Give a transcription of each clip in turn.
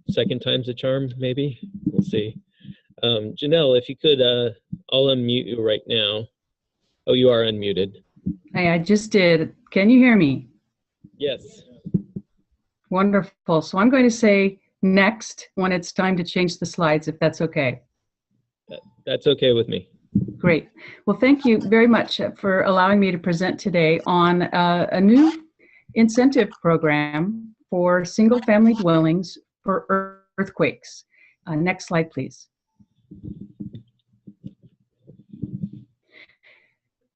Second time's a charm, maybe. We'll see. Janelle, if you could, I'll unmute you right now. Oh, you are unmuted. I just did. Can you hear me? Yes. Wonderful. So I'm going to say next when it's time to change the slides, if that's okay. That's okay with me. Great. Well, thank you very much for allowing me to present today on a new incentive program for single-family dwellings for earthquakes. Next slide, please.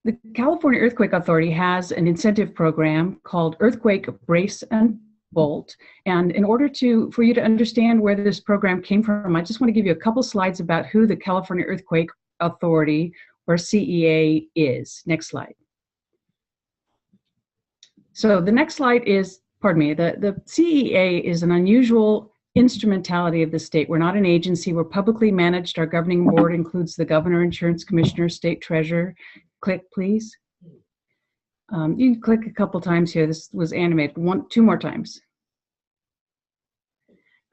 The California Earthquake Authority has an incentive program called Earthquake Brace and Bolt. And in order for you to understand where this program came from, I just want to give you a couple slides about who the California Earthquake Authority, or CEA, is. Next slide. So the next slide is, pardon me, the CEA is an unusual instrumentality of the state. We're not an agency. We're publicly managed. Our governing board includes the governor, insurance commissioner, state treasurer. Click, please. You can click a couple times here. This was animated. Two more times.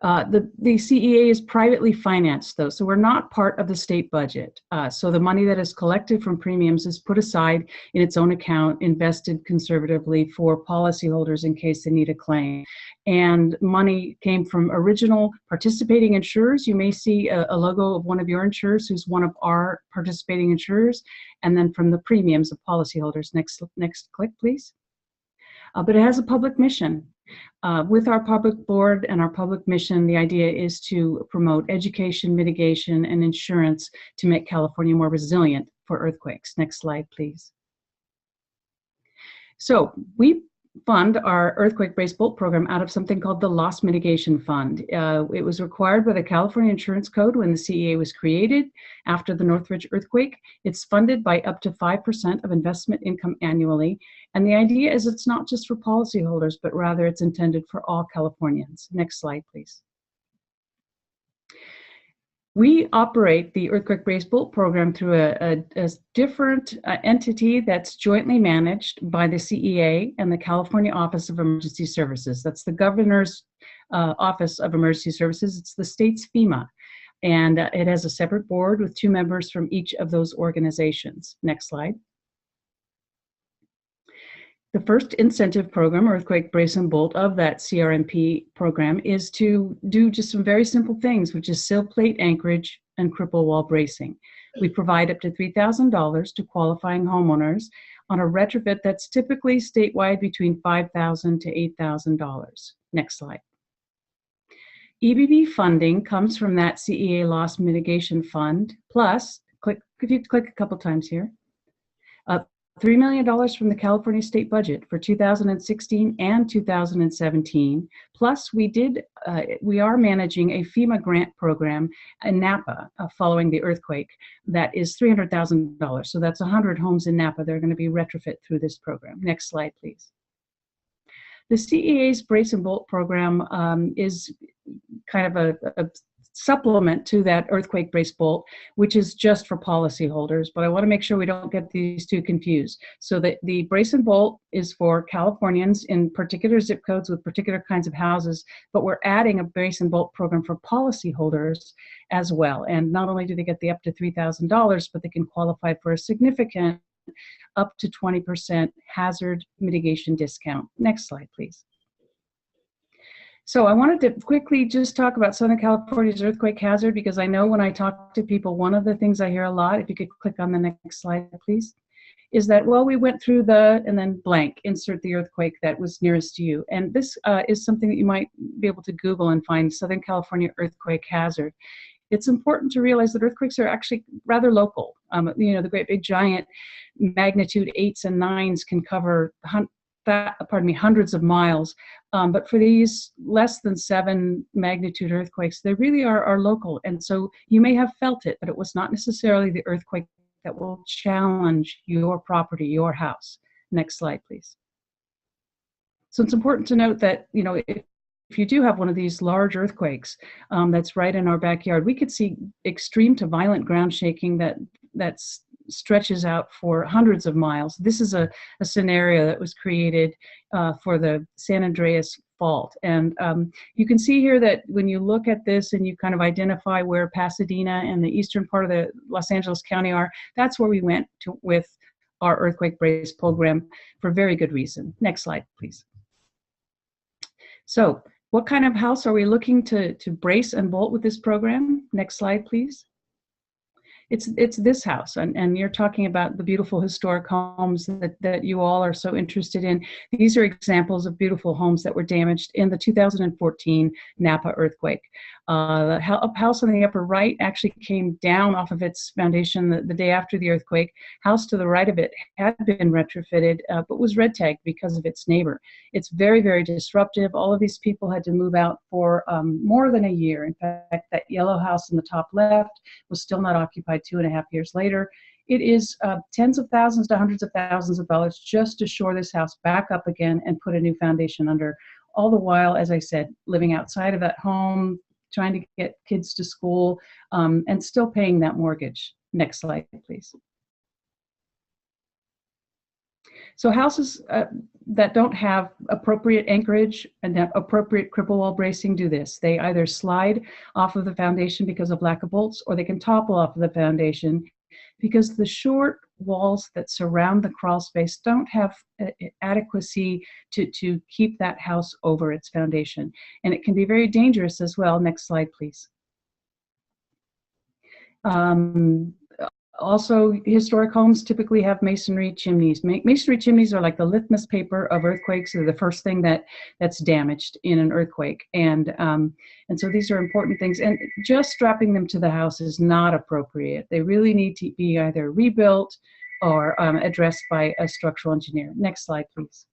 The CEA is privately financed, though, so we're not part of the state budget. So the money that is collected from premiums is put aside in its own account, invested conservatively for policyholders in case they need a claim. And money came from original participating insurers. You may see a logo of one of your insurers who's one of our participating insurers, and then from the premiums of policyholders. Next click, please. But it has a public mission. With our public board and our public mission, the idea is to promote education, mitigation, and insurance to make California more resilient for earthquakes. Next slide, please. So we fund our Earthquake Brace Bolt program out of something called the Loss Mitigation Fund. It was required by the California Insurance Code when the CEA was created after the Northridge earthquake. It's funded by up to 5% of investment income annually. And the idea is it's not just for policyholders, but rather it's intended for all Californians. Next slide, please. We operate the Earthquake Brace Bolt program through a different entity that's jointly managed by the CEA and the California Office of Emergency Services. That's the Governor's Office of Emergency Services. It's the state's FEMA. And it has a separate board with 2 members from each of those organizations. Next slide. The first incentive program, Earthquake Brace and Bolt, of that CRMP program is to do just some very simple things, which is sill plate anchorage and cripple wall bracing. We provide up to $3,000 to qualifying homeowners on a retrofit that's typically statewide between $5,000 to $8,000. Next slide. EBB funding comes from that CEA Loss Mitigation Fund, plus, if you click a couple times here, $3 million from the California state budget for 2016 and 2017. Plus, we are managing a FEMA grant program in Napa following the earthquake that is $300,000. So that's 100 homes in Napa that are going to be retrofit through this program. Next slide, please. The CEA's Brace and Bolt program is kind of a supplement to that Earthquake Brace Bolt, which is just for policyholders, but I want to make sure we don't get these two confused. So the Brace and Bolt is for Californians in particular zip codes with particular kinds of houses, but we're adding a Brace and Bolt program for policyholders as well. And not only do they get the up to $3,000, but they can qualify for a significant up to 20% hazard mitigation discount. Next slide, please. So I wanted to quickly just talk about Southern California's earthquake hazard, because I know when I talk to people, one of the things I hear a lot, if you could click on the next slide, please, is that, well, we went through and then blank, insert the earthquake that was nearest to you. And this is something that you might be able to Google and find, Southern California earthquake hazard. It's important to realize that earthquakes are actually rather local. The great big giant magnitude 8s and 9s can cover hundreds of miles. But for these less than 7 magnitude earthquakes, they really are local. And so you may have felt it, but it was not necessarily the earthquake that will challenge your property, your house. Next slide, please. So it's important to note that, if you do have one of these large earthquakes that's right in our backyard, we could see extreme to violent ground shaking that's stretches out for hundreds of miles. This is a scenario that was created for the San Andreas Fault. And you can see here that when you look at this and you kind of identify where Pasadena and the eastern part of the Los Angeles County are, that's where we went to with our earthquake brace program for very good reason. Next slide, please. So what kind of house are we looking to brace and bolt with this program? Next slide, please. It's this house, and you're talking about the beautiful historic homes that you all are so interested in. These are examples of beautiful homes that were damaged in the 2014 Napa earthquake. The house on the upper right actually came down off of its foundation the day after the earthquake. House to the right of it had been retrofitted, but was red tagged because of its neighbor. It's very, very disruptive. All of these people had to move out for more than a year. In fact, that yellow house in the top left was still not occupied 2.5 years later. It is tens of thousands to hundreds of thousands of dollars just to shore this house back up again and put a new foundation under. All the while, as I said, living outside of that home, trying to get kids to school, and still paying that mortgage. Next slide, please. So houses that don't have appropriate anchorage and appropriate cripple wall bracing do this. They either slide off of the foundation because of lack of bolts, or they can topple off of the foundation because the short walls that surround the crawl space don't have adequacy to keep that house over its foundation. And it can be very dangerous as well. Next slide, please. Also, historic homes typically have masonry chimneys. Masonry chimneys are like the litmus paper of earthquakes. They're the first thing that's damaged in an earthquake. And so these are important things. And just strapping them to the house is not appropriate. They really need to be either rebuilt or addressed by a structural engineer. Next slide, please.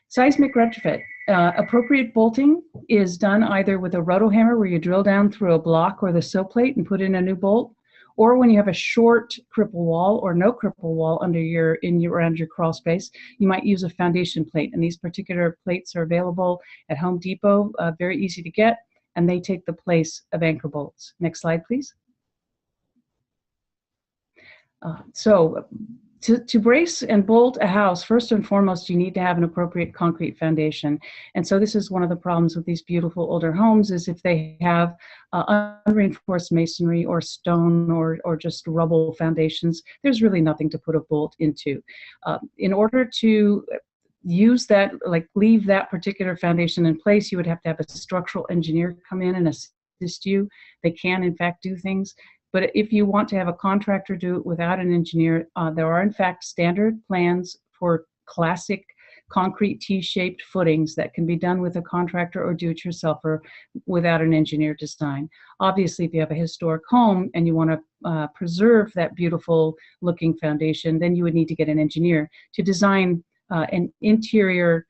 Seismic retrofit. Appropriate bolting is done either with a roto hammer, where you drill down through a block or the sill plate and put in a new bolt, or when you have a short cripple wall or no cripple wall around your crawl space, you might use a foundation plate. And these particular plates are available at Home Depot, very easy to get, and they take the place of anchor bolts. Next slide, please. To brace and bolt a house, first and foremost, you need to have an appropriate concrete foundation. And so this is one of the problems with these beautiful older homes, is if they have unreinforced masonry or stone or just rubble foundations, there's really nothing to put a bolt into. In order to use that, leave that particular foundation in place, you would have to have a structural engineer come in and assist you. They can, in fact, do things. But if you want to have a contractor do it without an engineer, there are in fact standard plans for classic concrete T-shaped footings that can be done with a contractor or do-it-yourselfer without an engineer design. Obviously, if you have a historic home and you want to preserve that beautiful looking foundation, then you would need to get an engineer to design an interior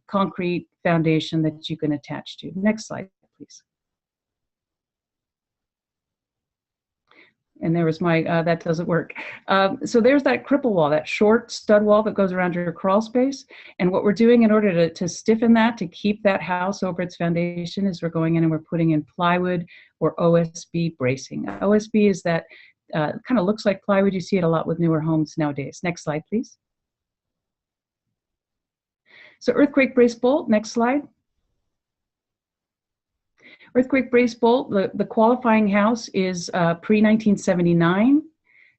concrete foundation that you can attach to. Next slide, please. And there was my, that doesn't work. So there's that cripple wall, that short stud wall that goes around your crawl space. And what we're doing in order to stiffen that, to keep that house over its foundation, is we're going in and we're putting in plywood or OSB bracing. OSB is that, kind of looks like plywood. You see it a lot with newer homes nowadays. Next slide, please. So earthquake brace bolt, next slide. Earthquake brace bolt, the qualifying house is pre-1979.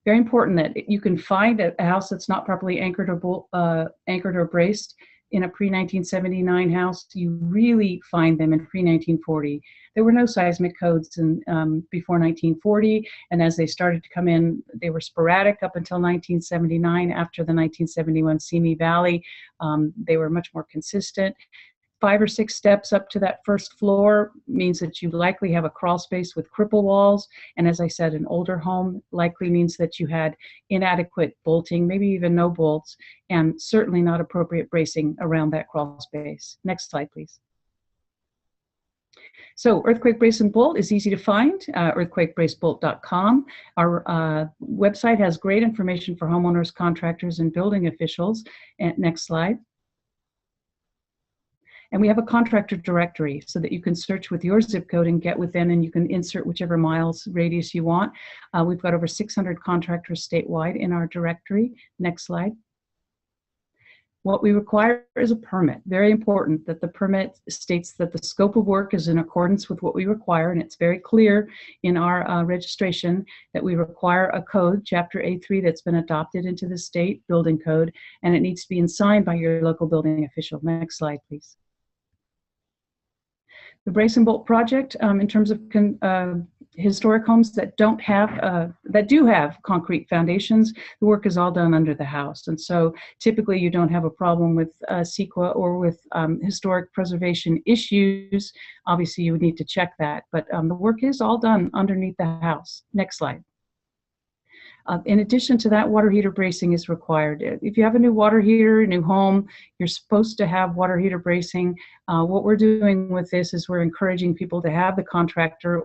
Very important that you can find a house that's not properly anchored or braced in a pre-1979 house. You really find them in pre-1940. There were no seismic codes before 1940, and as they started to come in, they were sporadic up until 1979. After the 1971 Simi Valley, they were much more consistent. 5 or 6 steps up to that first floor means that you likely have a crawl space with cripple walls. And as I said, an older home likely means that you had inadequate bolting, maybe even no bolts, and certainly not appropriate bracing around that crawl space. Next slide, please. So earthquake brace and bolt is easy to find, earthquakebracebolt.com. Our website has great information for homeowners, contractors, and building officials. And next slide. And we have a contractor directory so that you can search with your zip code and get within, and you can insert whichever miles radius you want. We've got over 600 contractors statewide in our directory. Next slide. What we require is a permit. Very important that the permit states that the scope of work is in accordance with what we require, and it's very clear in our registration that we require a code, Chapter A3, that's been adopted into the state building code, and it needs to be signed by your local building official. Next slide, please. The brace and bolt project, in terms of historic homes that do have concrete foundations, the work is all done under the house. And so typically you don't have a problem with CEQA or with historic preservation issues. Obviously you would need to check that, but the work is all done underneath the house. Next slide. In addition to that, water heater bracing is required. If you have a new water heater, a new home, you're supposed to have water heater bracing. What we're doing with this is we're encouraging people to have the contractor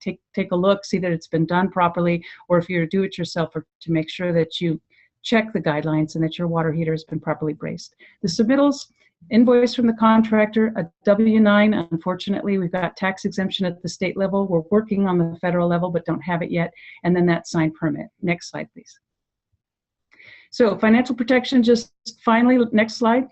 take a look, see that it's been done properly, or if you're a do-it-yourselfer, to make sure that you check the guidelines and that your water heater has been properly braced. The submittals, invoice from the contractor, a W-9. Unfortunately, we've got tax exemption at the state level. We're working on the federal level, but don't have it yet. And then that signed permit. Next slide, please. So financial protection, just finally, next slide.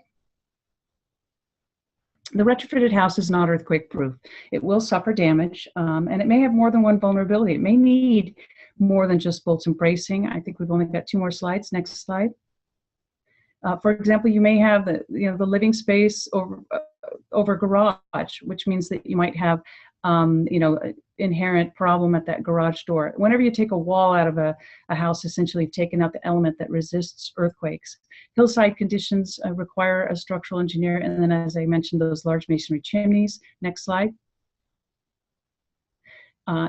The retrofitted house is not earthquake proof. It will suffer damage, and it may have more than one vulnerability. It may need more than just bolts and bracing. I think we've only got 2 more slides. Next slide. For example, you may have the living space over garage, which means that you might have inherent problem at that garage door. Whenever you take a wall out of a house, essentially you've taken out the element that resists earthquakes. Hillside conditions require a structural engineer, and then, as I mentioned, those large masonry chimneys. Next slide.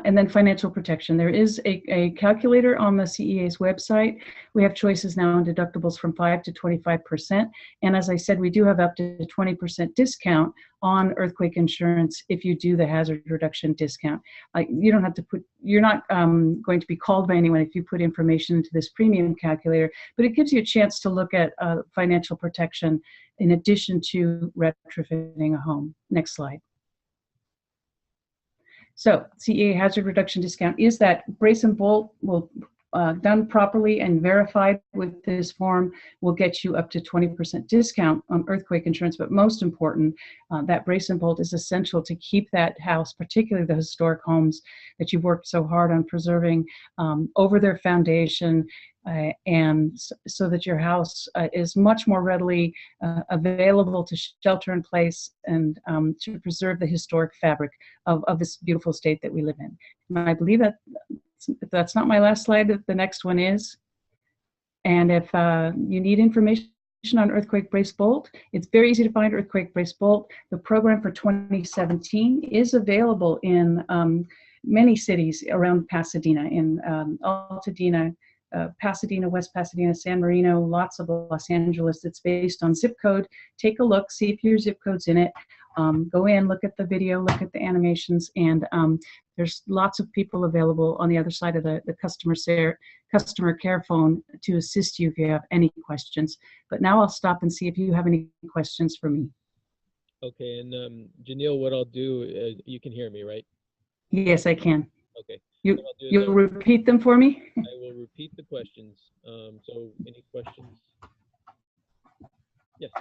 And then financial protection. There is a calculator on the CEA's website. We have choices now on deductibles from 5 to 25%. And as I said, we do have up to 20% discount on earthquake insurance if you do the hazard reduction discount. You don't have to you're not going to be called by anyone if you put information into this premium calculator, but it gives you a chance to look at financial protection in addition to retrofitting a home. Next slide. So CEA hazard reduction discount is that brace and bolt will, done properly and verified with this form, will get you up to 20% discount on earthquake insurance. But most important, that brace and bolt is essential to keep that house, particularly the historic homes that you've worked so hard on preserving, over their foundation, and so that your house is much more readily available to shelter in place and to preserve the historic fabric of this beautiful state that we live in. And I believe that if that's not my last slide, the next one is. And if you need information on earthquake brace bolt, it's very easy to find earthquake brace bolt. The program for 2017 is available in many cities around Pasadena, in Altadena, Pasadena, West Pasadena, San Marino, lots of Los Angeles. It's based on zip code. Take a look, see if your zip code's in it. Go in, look at the video, look at the animations, and there's lots of people available on the other side of the customer care phone to assist you if you have any questions. But now I'll stop and see if you have any questions for me. Okay, and Janiele, what I'll do, you can hear me, right? Yes, I can. Okay. You'll repeat them for me? I will repeat the questions. So any questions? Yes.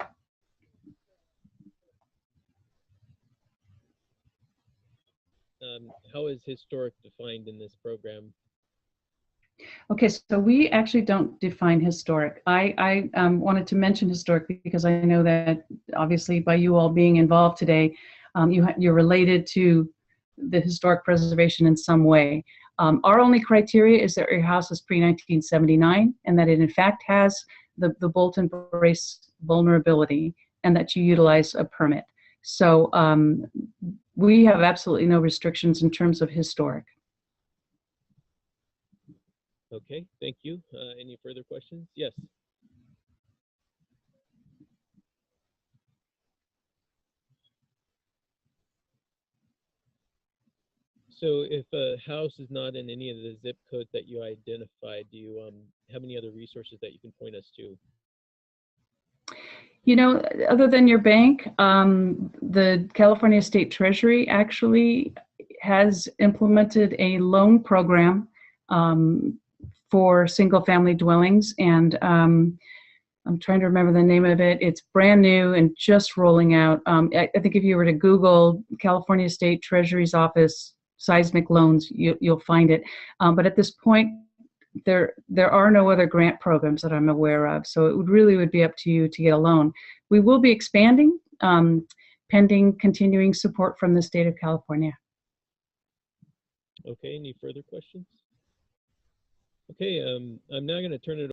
How is historic defined in this program? Okay, so we actually don't define historic. I wanted to mention historic because I know that obviously by you all being involved today, you're related to the historic preservation in some way. Our only criteria is that your house is pre-1979 and that it in fact has the bolt and brace vulnerability and that you utilize a permit. So we have absolutely no restrictions in terms of historic. Okay, thank you. Any further questions? Yes. So if a house is not in any of the zip codes that you identified, do you have any other resources that you can point us to? You know, other than your bank, the California State Treasury actually has implemented a loan program for single-family dwellings, and I'm trying to remember the name of it. It's brand new and just rolling out. I think if you were to Google California State Treasury's office seismic loans, you'll find it. But at this point, there are no other grant programs that I'm aware of. So it would be up to you to get a loan. We will be expanding, pending continuing support from the state of California. Okay, any further questions? Okay, I'm now going to turn it